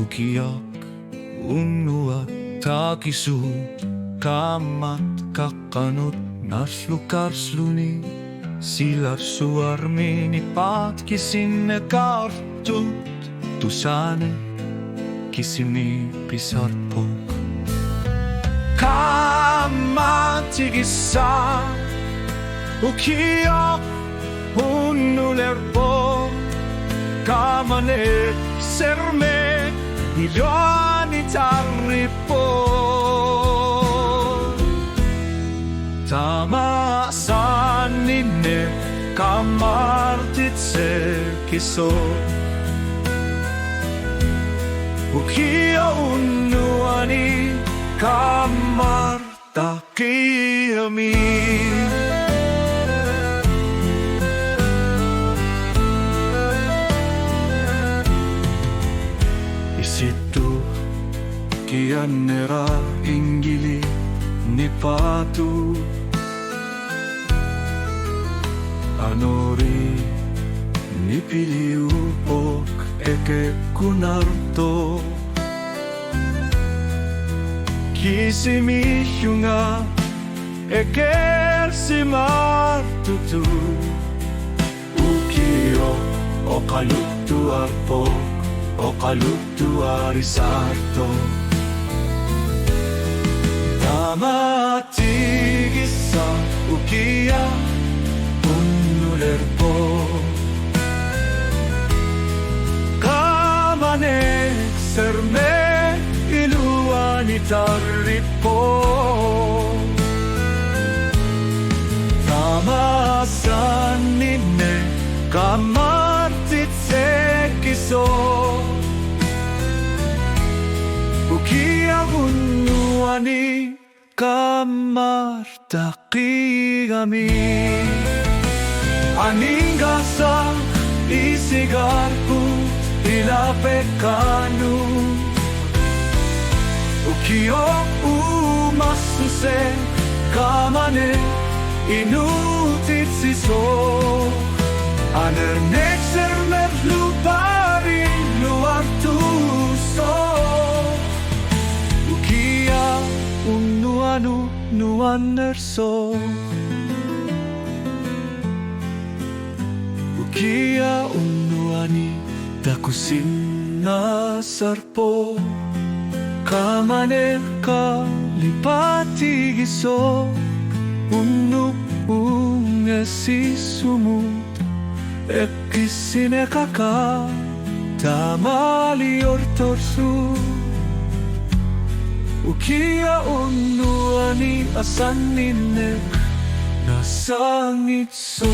Ukiak unuat takisu kamat kakanut naslukar-sluni silar suarmini patkisinne kartut tusane kisimi pisarpok kamatigisa ukiak unulerpo kamane serme milioni tarripo tama sanine kamartitse kiso ukia unnuani kamartakiami isitu kiannera ingili nipatu anori nipiliupok eke kunarto kisimihunga ekersimartutu ukio okaluktu arpok okaluktu arisarto tamatigisa ukia unulerpo kamanek serme iluani tarripo tamasanine kamartitse kiso ukia unuani kamartakiami aningasa isigarku ilapekanu ukio umasuse kamane inutitsiso anernek merlupari luartuso ukia unnuanu nuannerso ukia unnuani takusin nasarpo kamanerka lipatigiso unnu ungesisumut ekkisine kaka tamali ortorsu ukia unnuani asanine nasangitso